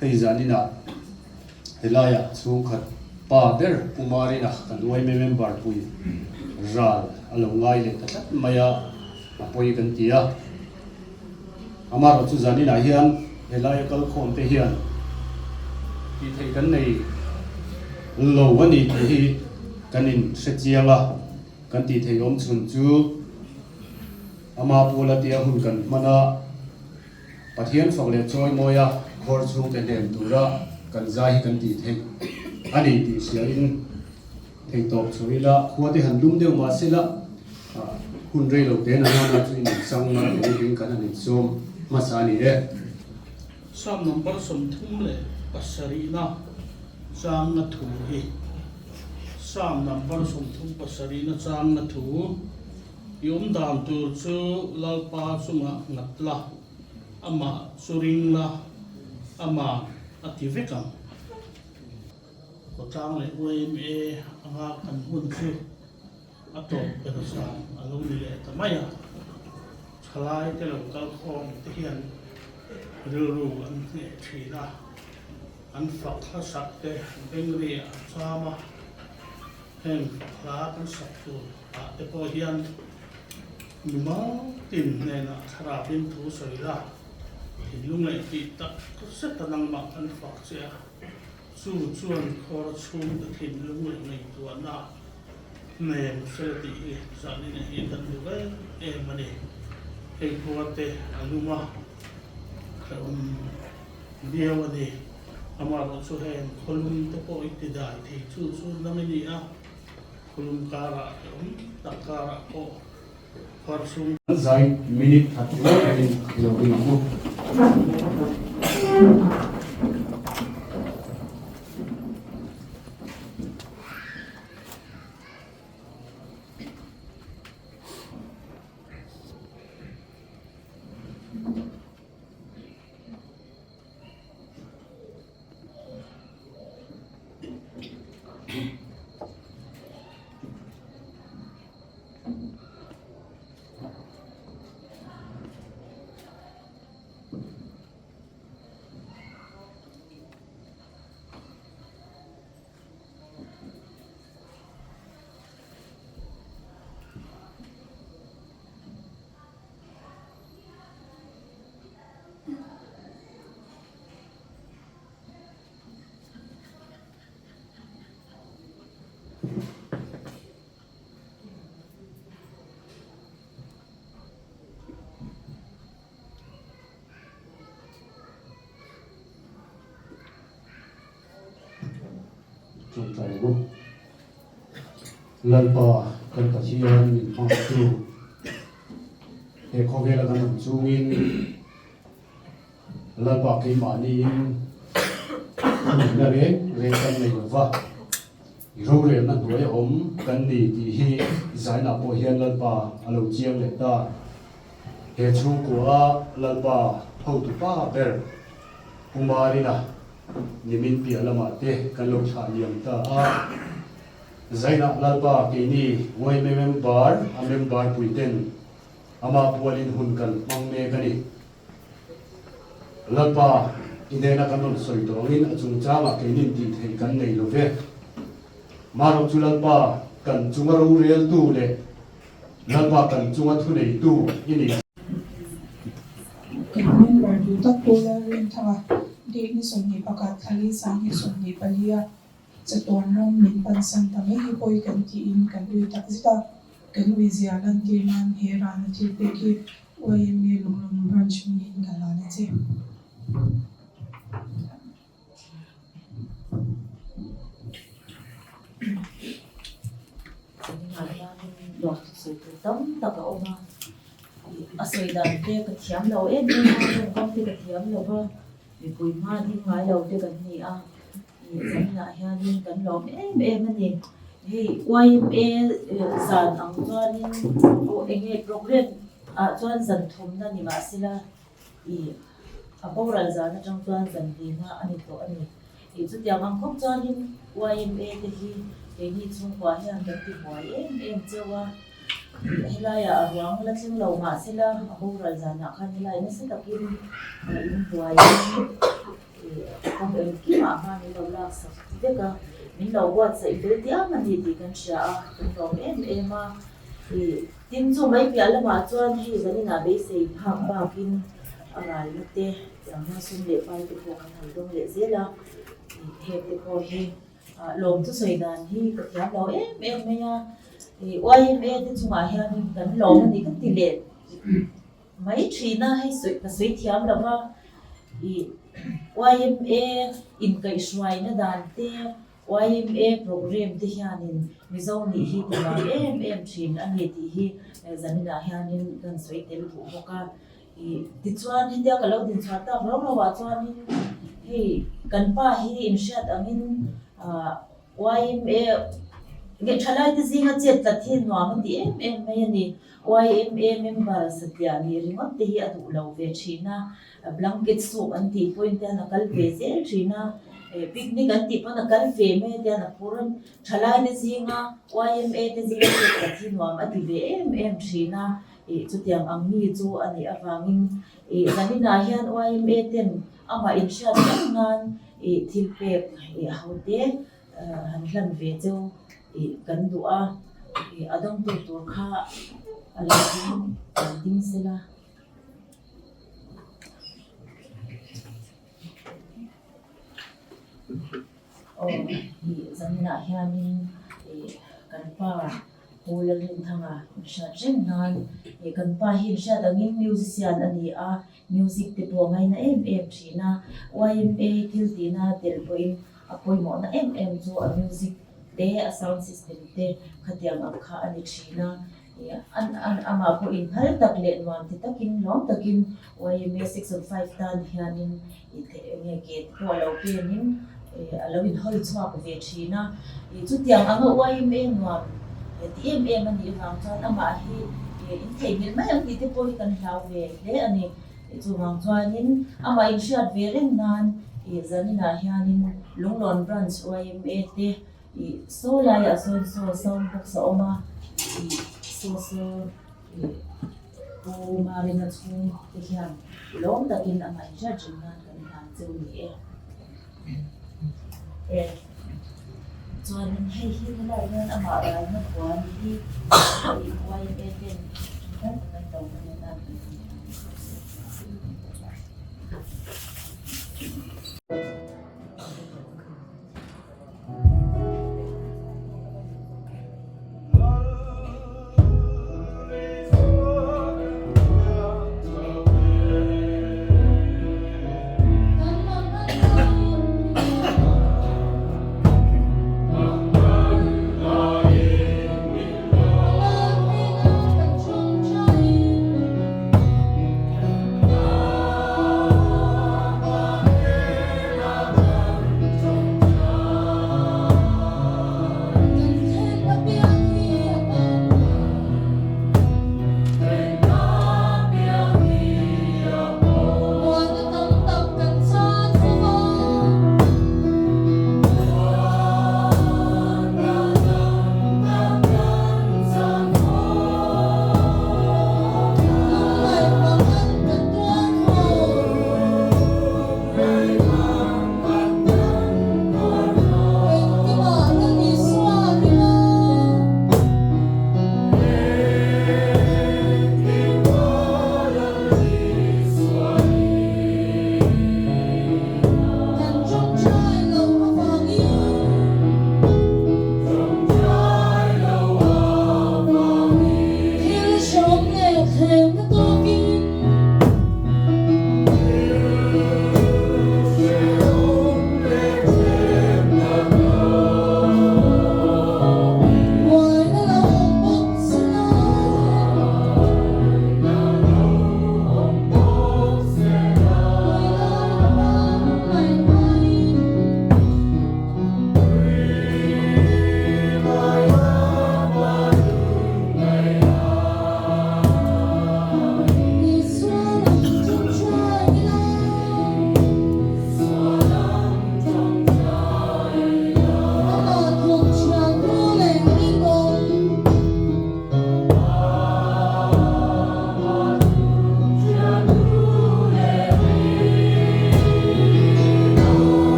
hei zanina helaya chung khat pa ber pumarina kan YM member pui ral alo ngai le tat maya apoi kan tia amaro chu zanina hian helaya kal khom te hian ti thei kan nei lo wani ti hi kanin sechianga kan ti thei om chun chu ama pula tia hun kan mana pathian fakle choi moya khor chung te dem tura kan zai kan ti thei ani ti sia in thei tok chuila khuati han dum deu ma sila hun rei lo te na na chu in sang ma te ring kan ani som ma sa ni re sam number som thum le pasari na sang na thu hi sam number som thum pasari na sang na thu yom dam tur chu lalpa sunga ngatla ama suringla ama ativekam kotang le OMA anga kan hun chu ato perasa alung ni le tamaya chalai te lo kal khom te hian ru an ne thina an fak kha sak te bengri chama hen kha kan sak tu a te po hian numa tin ne na khara bin thu soila lung le ti tak se tanang ma an fak che chu chuan khor chhum te thin lung le nei tu na nem se ti sani ne hi kan du ve e mani e puate aluma diawani amaro chu hen kholum te po itidai thi chu namini a kholum kara takara ko khorsum zai minute thatu in lo ring ku chung tai bu lalpa kan pathian min phang tu e khogela kan chungin lalpa ke mani na re kan nei wa ro re na duai om kan ni ti hi zaina po hian lalpa alo chiang le ta he chu ko a lalpa ho tu pa ber umarina nimin pi alama te kan lo tha liam ta a zaina lalpa ke ni wai member a member puiten ama pualin hun kan mangme kani lalpa idena kan non soi tongin achung chama ke nin ti thei kan nei lo ve maro chu lalpa kan chungaru rel tu le lalpa kan chunga thu nei tu ini member du tak pola rin thanga de ni som ni pakat khali sang hi som ni palia chaton rom min pan san tame hi poi kan ti in kan ui tak zita kan ui zia lan ti man he ran ti pe ki oi mi lum branch min kan la ne che Dok su tam ta ka oma asoi dan te ka thiam lo e ni ma kom te ka thiam lo ba mi pui ma ni ngai lo te kan ni a ni san na hian ni kan lo em ani hei YMA zan ang chuanin o enge program a chuan zan thum na ni ma sila I a boral zan atang chuan zan di na ani to ani I chu tiang ang khop chuanin YMA te hi ke ni chung kwa hian kan ti hoi em chewa helaya awang la ching lo ma sila a boral zan na khan helai na sa takin in buai sa veka min lo wat sa ibel ti amani ti kan sha a kan ro em a tin chu mai pi alama chuan hi zanina be sei phak ba kin anga lute yang na sum le pai ti ko kan hal dong le zela he te ko hi lom tu soi dan hi ka thiam lo em me ya YMA ti chunga hian kan lom ni kan ti le mai thina hei soi ka soi thiam lawa YMA in kai shwai na dan te YMA program te hianin mizo ni hi ti ma em thin ani ti hi zanina hianin kan soi tel bu boka ti chuan hindia ka lo din chata ro wa chuan hi kan pa hi in shat angin YMA nge thalai te zinga chet ta thin nuam ti em mai ani YMA member satya ni ringot te hi adu lo ve thina blanket soup an ti point na kal ve zel thina picnic an ti pa na kal ve me te na puran thalai te zinga YMA te zinga chet ta thin nuam ati ve em thina chutiam angmi chu ani awangin zanina hian YMA ten ama in shat ngan thilpek haute han hlan ve chu kan du'a adong tu tur kha alakin ding sila hi zanina hianin kan pa hulan rin thanga sha jengnan kan pa hin sha dangin musician ani a music te po ngai na em thina YMA tiltina telpoin apoi mo na chu a music te a sound system te khatiang akha ani thina an ama ko in hal tak le nuam ti takin long takin YMA 605 tan hianin nge ke to lo penin alawin hol chwa ko ve thina chu tiang anga YMA nuam ti ani wang chan ama hi in thei mil mai ang ti te poi kan hlau ve le ani chu wang chuanin ama in shat ve ren nan zanina hianin lunglon branch YMA te so lai a so sound box a oma so o marina chung te hian lom takin ama in shat jingnan kan han chu ni chuan hei hi lai nan ama rai na kwan hi YMA ten kan to kan na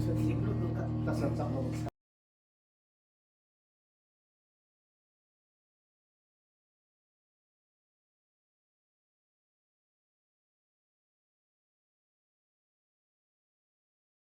Sa siglo, kasat sa